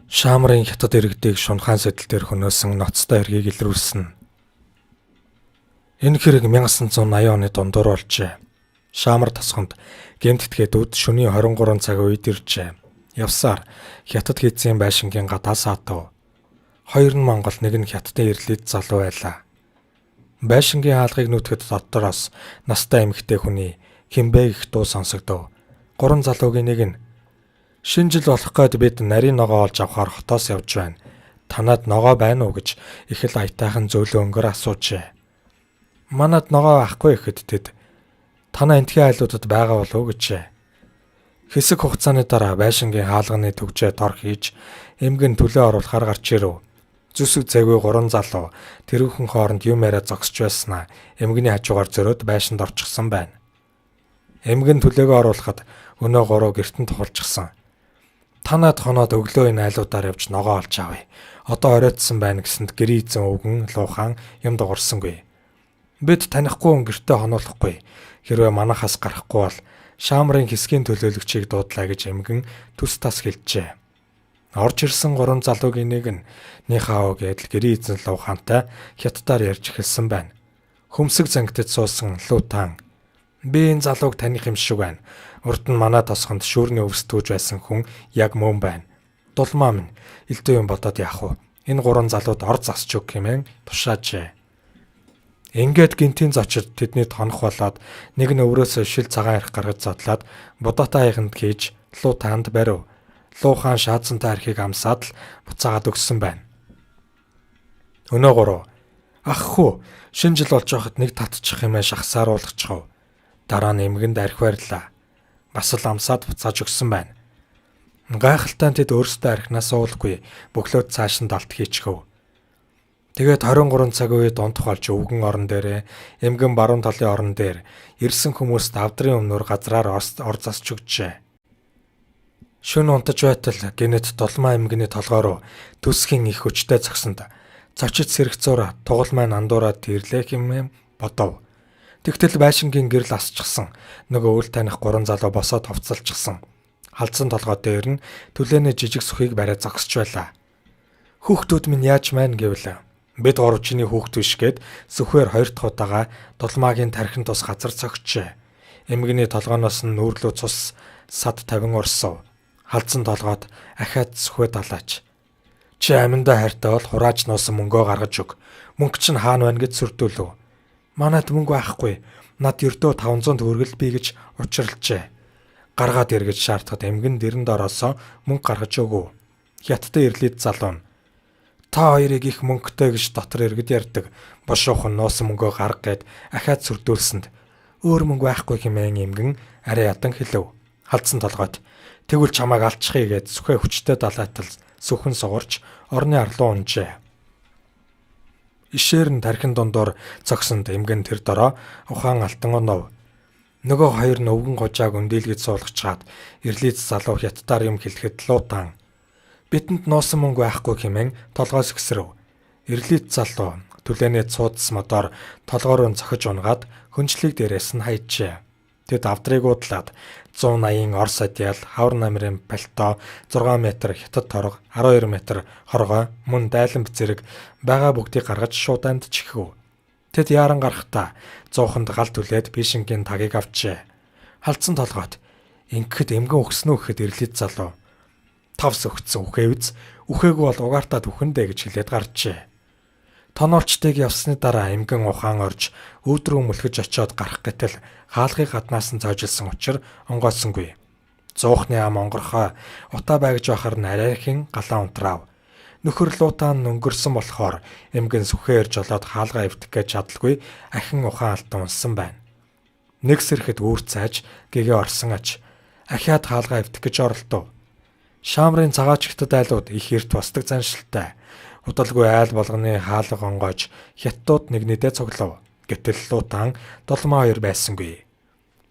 Шаамрын хятад иргэдийг шунхаан сэтэл дээр хөнөөсөн ноцтой хэргийг илрүүлсэн. Энэ хэрэг 1980 оны дундуур болжээ. Шаамар тосгонд гэмтэтгээдүүд шөнийн 23 цаг үед иржээ. Явсаар хятад хийцийн байшингийн гадаа саатав. Хоёр нь Монгол, нэг нь хятадын ирлээд залуу байлаа. Байшингийн хаалгыг нүүтгэд дотроос настай эмэгтэй хүний хэмбэ гэх дуу сонсогдов. Гурван залуугийн нэг нь "Шинэ жил болох гээд бид нарийн ногоо олж авахаар хотоос явж байна. Танад ногоо байна уу?" гэж их л аятайхан зөөлөнгөөр асуужээ. "Манад ногоо ахгүй" гэхэд тэд "Танаа энтхийн айлуудад байгаа болов уу?" гэжээ. Хэсэг хугацааны дараа байшингийн хаалганы төвчөө тор хийж эмгэн төлөө оруулахаар гарч ирэв. Зүсэг цайгүй гурван залуу тэрүүхэн хооронд юм яриа зогсож байснаа эмгэний хажуугаар зөрөөд байшинд орчихсон байна. Эмгэн төлөөгөө оруулахад өнөө гурав гертэн тохолчихсон. "Танаад хоноод өглөө энэ айлуудаар явж ногоо олж авъя. Одоо оройтсан байна" гэсэнд гэрээ эзэн өвгөн луухан юм дуурсангүй. "Бид танихгүй хүн гэртээ хонуулахгүй. Хэрвээ манахаас гарахгүй бол Шаамрын хэсгийн төлөөлөгчийг дуудлаа" гэж эмгэн төс тас хэлжээ. Орж ирсэн гурван залуугийн нэг нь "Нихао" гэдэл гэрээ эзэн луухантай хятадаар ярьж эхэлсэн байна. Хөмсөг зангидад суусан Лутан "Би энэ залууг таних юм шиг байна. Урд нь манай тосгонд шүүрний өвсдгүүж байсан хүн яг мөн байна. Дулмаа минь элдв юм бодоод яах вэ? Энэ гурван залууд ор засч өг хэмээн тушаажээ. Ингээд гинтийн зочид тэдний тонох болоод нэг нь өврөөсөө шил цагаан арх гаргаж задлаад будаатай хайханд хийж Лутанд барив. Луухан шаадсантай архийг амсаад л буцаагаад өгсөн байна. Өнөө гурав "Ах хүү, шинэ жил болж байхад нэг татчих хэмээн шахсаар уулгачихв." Дараа нь эмгэнд архи барьлаа. Бас л амсаад буцааж өгсөн байна. Гайхалтай тэд өөрсдөө архинаас уулахгүй бөглөөд цааш нь далд хийчихв. Тэгээд 23 цаг үед унтах болж өвгөн орон дээрээ эмгэн баруун талын орон дээр ирсэн хүмүүст авдрын өмнөр газраар ор засч өгчээ. Шөнө унтаж байтал гинэт дулмаа эмгэний толгой руу төсхийн их хүчтэй зогсонд зочид сэрэгцүүр тугал маань андуураад тэрлээ хэмээн бодов. Тэгтэл байшингийн гэрэл асчихсан. Нөгөө үл таних гурван залуу босоод хувцалчихсан. Халдсан толгой дээр нь төлөөний жижиг сүхийг бариад зогсож байлаа. "Хүүхдүүд минь яаж маань" гэвлээ. "Бид гурав чиний хүүхд биш" гэд сүхээр хоёр дахь удаага дулмаагийн тархин тус газар цогчжээ. Эмгэний толгойноос нь нүүрлүү цус сад тавин урсав. Халдсан толгойд ахаад сүхээ далаач. "Чи аминдаа хайртай бол хурааж нуусан мөнгөө гаргаж өг. Мөнгө чинь хаана байна гэж сүрдүүлв. Манайд мөнгө байхгүй. Над ердөө 500 төгрөгл бий" гэж учралжээ. Гаргаад ир гэж шаардахад эмгэн дэрэн дороосоо мөнгө гаргаж өгөв. Хятадын ирлээд залуу нь "Та хоёрыг их мөнгөтэй" гэж дотор иргэд ярьдаг. Бошуухан нуусан мөнгөө гарга гэд ахаад сүрдүүлсэнд "Өөр мөнгө байхгүй" хэмээн эмгэн арай ядан хэлв. Халдсан толгойд "Тэгвэл чамайг алчихъя" гэд сүхээ хүчтэй далайтал сүхэн сугарч орны арлуу унжээ. Ишээр нь тархин дундуур цогсонд эмгэн тэр дороо ухаан алтан онов. Нөгөө хоёр нь өвгөн гужааг өндийлгэж суулгачаад ирлээд залуу хятадаар юм хэлэхэд Лутан "Бидэнд нуусан мөнгө байхгүй" хэмээн толгойс гисрэв. Ирлээд залуу төлөөний цуудас модоор толгой руу цохиж унгаад хөнчлөг дээрээс нь хайжээ. Тэд авдрыг уудлаад 180 орс адяал, хавар намрын пальто, 6 м хятад торго, 12 м хоргой, мөн дайлан зэрэг байгаа бүгдийг гаргаж шууданд чихв. Тэд яаран гарахдаа 100-нд гал түлээд бишингийн тагийг авчээ. Халдсан толгойд "Ингэхэд эмгэн өгснө үү?" гэхэд ирлээд залуу "Тавс өгцөн үхээ үз. Үхээгүй бол угаартаад үхэндэ" гэж хэлээд гарчээ. Тоноолчдыг явсны дараа эмгэн ухаан орж өөдрөө мөлхөж очиод гарах гэтэл хаалгыг гаднаас нь зоожилсан учраас онгойсонгүй. Зуухны ам онгорхой утаа байгж байхаар нь арайхийн галаа унтрав. Нөхөр Лутан өнгөрсөн болохоор эмгэн сүхээ ирж олоод хаалгаа эвдэх гэж чадалгүй ахин ухаан алтан унсан байна. Нэг сэрхэд үүр цааж гэгээ орсон аж ахиад хаалгаа эвдэх гэж оролдов. Шаамрын цагаач хятад айлууд их эрт босдог заншилтай. Удалгүй айл болгоны хаалга онгойж хятадууд нэгнийдээ цуглав. Гэтэл Лутан долмаа хоёр байсангүй.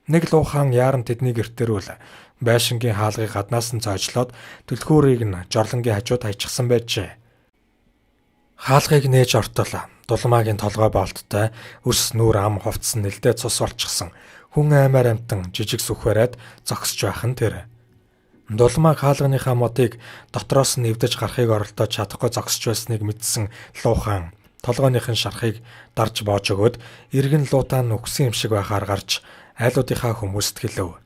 Нэг луухан яаран тэдний гэртэрүүл байшингийн хаалгыг гаднаас нь зоожлоод түлхүүрийг нь жорлонгийн хажууд хайчихсан байжээ. Хаалгыг нээж ортол дулмаагийн толгой болттой өс нүур ам хувцсан нэлдээ цус болчихсон. Хүн аймаар амтан жижиг сүхвэрээд зогсож байх нь тэр. Дулмаа хаалганыхаа модыг дотроос нь эвдэж гарахыг оролдож чадахгүй зогсож байсныг мэдсэн Луухан толгойнх нь шарахыг дарж боож өгөөд эргэн луутаан үхсэн юм шиг байхаар гарч айлуудынхаа хүмүүст хэлв.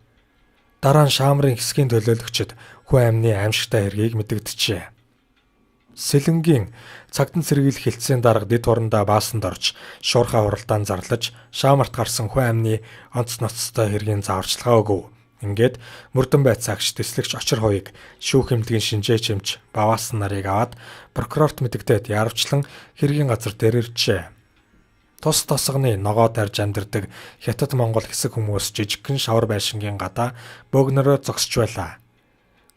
Дараа нь Шаамрын хэсгийн төлөөлөгчд хүн амны аимшигтай хэргийг мэдэгдэжээ. Сэлэнгийн цагтан цэргийл хилцээний дарга дэд хурандаа баасанд орж шуурхай хуралдаан зарлаж Шаамарт гарсан хүн амны онц ноцтой хэргийн зааварчилгаа өгөв. Ингээд мөрдөн байцаагч төслөгч очир хувийг шүүх эмнэлгийн шинжээ чимж баваасан нарыг аваад прокурорт мэдэгдээд яарвчлан хэргийн газар дээр иржээ. Тус тосгоны ногоо тарж амьдардаг Хятад Монгол хэсэг хүмүүс жижигхэн шавар байшингийн гадаа бөөгнөрөө зогсож байлаа.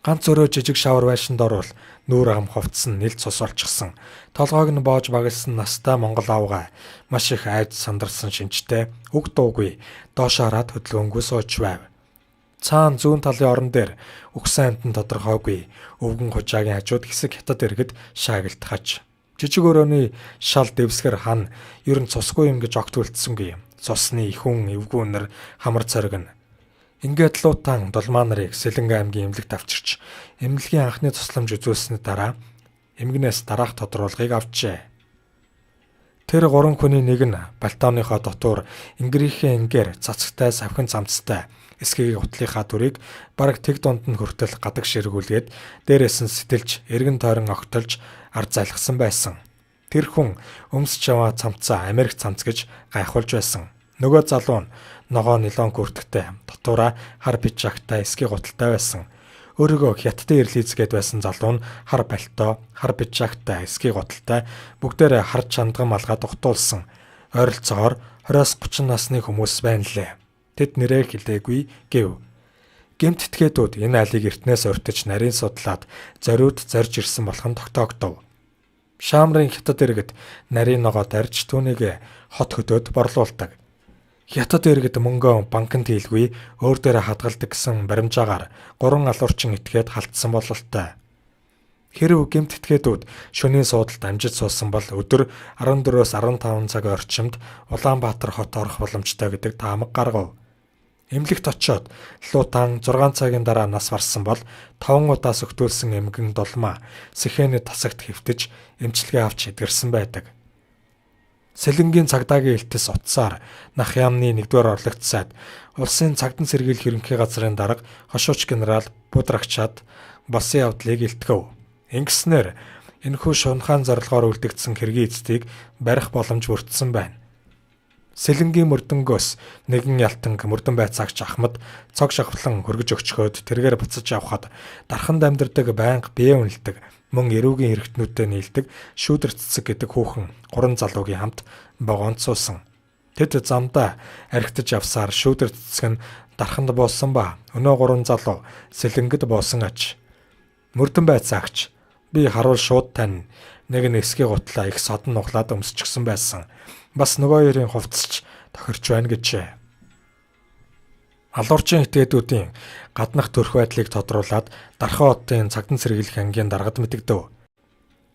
Ганц өрөө жижиг шавар байшинд орвол нүүр ам хувцсан нэлт цус олчихсан. Толгойг нь боож багалсан настай монгол авгаа маш их айд сандарсан шинжтэй үг дуугүй доош хараад хөдөлгөөнгүй сууж байв. Цаана зүүн талын орон дээр үхсэн амтан тодорхойгүй өвгөн хужаагийн хажууд хэсэг Хятад иргэд шаагилтгаж. Жижиг өрөөний шал дэвсгэр хан ер нь цусгүй юм гэж огт үлдсэнгүй. Цусны ихүн эвгүүнэр хамар цоргино. Ингээд Луутаан Дулмаа нарыг Сэлэнгэ аймгийн эмнэлэгт авчирч эмнэлгийн анхны тусламж үзүүлсэний дараа эмгэнээс дараах тодруулгыг авчээ. Тэр гурван хүний нэг нь Балтооныхоо дотуур Ингирийнхээ ингээр цацагтай савхин цамцтай эсгийн утлынхаа дүрийг бараг тэг дунд нь хүртэл гадаг ширгүүлгээд дээрээс нь сэтэлж эргэн тойрон огтолж ард залгсан байсан. Тэр хүн өмсч яваа цамцаа Америк цамц гэж гайхуулж байсан. Нөгөө залуу нь ногоо нилон күртгтэй дотуураа хар пижактай эсгийн гуталтай байсан. Өөрийгөө Хятадын ирлийцгээд байсан залуу нь хар пальто, хар пижактай эсгийн гуталтай бүгдээрээ хар чандган малгайд ухтуулсан. Ойролцоогоор 20-30 насны хүмүүс байна лээ. Тэд нэрээ хэлээгүй гэв. Гэмт этгээдүүд энэ алийг эртнээс урьдчилж нарийн судлаад зориуд зорж ирсэн болох нь тогтоогдов. Шаамрын Хятад иргэд нарийн ногоо дарж түүнийг хот хөдөөд борлуулдаг. Хятад иргэд мөнгөө банкнд хийлгүй өөр дээрээ хадгалдаг гэсэн баримжаагаар 3 алуурчин этгээд халтсан бололтой. Хэрв гэмт этгээдүүд шөнийн суудалд амжиж суусан бол өдөр 14-өөс 15 цагийн орчимд Улаанбаатар хот орох боломжтой гэдэг таамаг гаргав. Эмнэлэгт очиод Луутаан 6 цагийн дараа нас барсан бол 5 удаа сөгтүүлсэн эмгэн Дулмаа Сэхээний тасагт хэвтэж эмчилгээ авч эдгэрсэн байдаг. Сэлэнгийн цагдаагийн элтэс утсаар Нах яамны 1-р орлогт сайд улсын цагтан цэргийлэх ерөнхий газрын дарга хошууч генерал Будрагчаад болсон явдлыг илтгэв. Ингэснээр энэхүү шунхаан зорилгоор үлдэгдсэн хэргийн эцдийг барих боломж бүрдсэн байна. Сэлэнгийн мөрдөнгөөс нэгэн ялтанг мөрдөн байцаагч Ахмад цог шавхлан хөргөж өгчхөөд тэргээр буцаж явхад дарханд амьдардаг байнга бие үнэлдэг мөн эрүүгийн эргэтнүүдэд нийлдэг шүүдэр цэцэг гэдэг хүүхэн 3 залуугийн хамт богоонд суусан. Тэд замдаа архитаж явсаар шүүдэр цэцэг нь дарханд буусан ба өнөө 3 залуу Сэлэнгэд буусан аж. Мөрдөн байцаагч би харуул шууд тань нэг нь эсгийн гутлаа их содон нуглаад өмсчихсэн байсан. Бас нөгөө хоёрын хувцсч тохирч байна гэжээ. Алуурчин этгээдүүдийн гаднах төрх байдлыг тодруулаад Дархан хотын цагтан цэргийлэх ангийн даргад мэдэгдэв.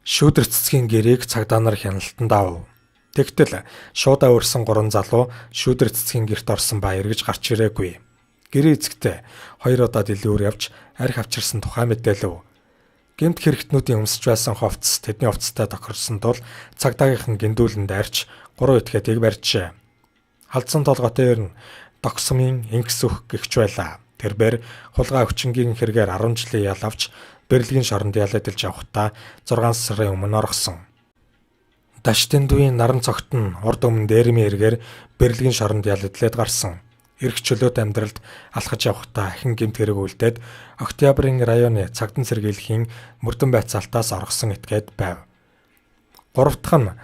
Шүүдэр цэцгийн гэрээг цагдаа нар хяналтанд авав. Тэгтэл шуудаа өрсөн 3 залуу шүүдэр цэцгийн герт орсон ба эргэж гарч ирээгүй. Гэрээ эзэгтээ 2 удаа дэлгүүр явж арх авчирсан тухай мэдээлв. Гэмт хэрэгтнүүдийн өмсөж байсан хувцс тэдний хувцастай тохирсон тул цагдаагийнхан гиндүүлэнд арч 3 этгээдийг барьжээ. Халдсан толгойтой нь Доксмын инкс өх гэгч байлаа. Тэрбээр хулгай өвчнгийн хэрэгээр 10 жилийн ял авч Берлигийн шоронд ялагдж явхдаа 6 сарын өмнө оргсон. Даштиндуийн наран цогт нь урд өмнө дээрмийн эргээр Берлигийн шоронд ялагдлаад гарсан. Ирэх чөлөөт амьдралд алхаж явхдаа ахин гэмт хэрэг үлдээд Октябрийн районы цагтан цэргийлэхийн мөрдөн байцаалтаас оргсон этгээд байв. 3 дахь нь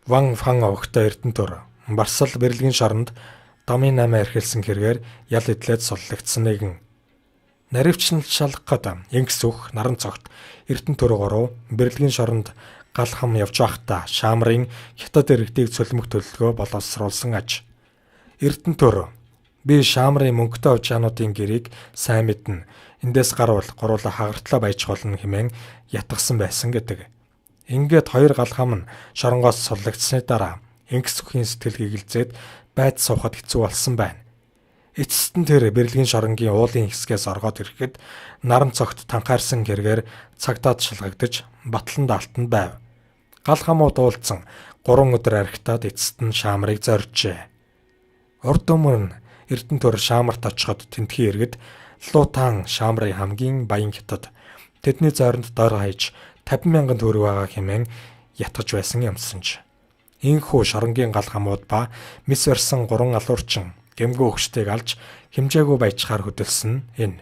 Ван Фан овогтой Эрдэнэтөр Барсал Берлигийн шоронд Домын 8 эрхэлсэн хэрэгээр ял идлээд суллагдсан нэгэн. Наривчлан шалгахад инкс өх наран цогт Эрдэнэтөр 3 Берлигийн шоронд гал хам явж байхдаа Шаамрын Хятад иргэдийг цөлмөх төлөлгөө боловсруулсан аж. Эрдэнэтөр би Шаамрын мөнгөтэй овжаануудын гэрээг сайн мэднэ. Эндээс гарвал гуруула хагартлаа баяж болно хэмээн ятгсан байсан гэдэг. Ингээд 2 гал хам нь шоронгоос суллагдсны дараа инкс өхийн сэтгэл гэгэлзээд байд суухад хэцүү болсон байна. Эцэст нь тэр бэрлэгийн шоронгийн уулын хэсгээс оргоод ирэхэд наран цогт танхаарсан гэргээр цагдаад шалгагдаж батлан даалтанд байв. Гал хамууд уулзсан 3 өдөр архитаад эцэст нь Шаамрыг зоржээ. Урд өмнө Эрдэнэтөр Шаамарт очиход тентхий иргэд Лутан Шаамрыг хамгийн баян хятад тэдний зойронд дор хаяж 50,000 төгрөг байгаа хэмээн ятгаж байсан юмсанж. Ийхүү шоронгийн гал хамууд ба мис барьсан 3 алуурчин гэмгүй өгчтэйг алж хэмжээгүй баяжхаар хөдөлсөн нь энэ.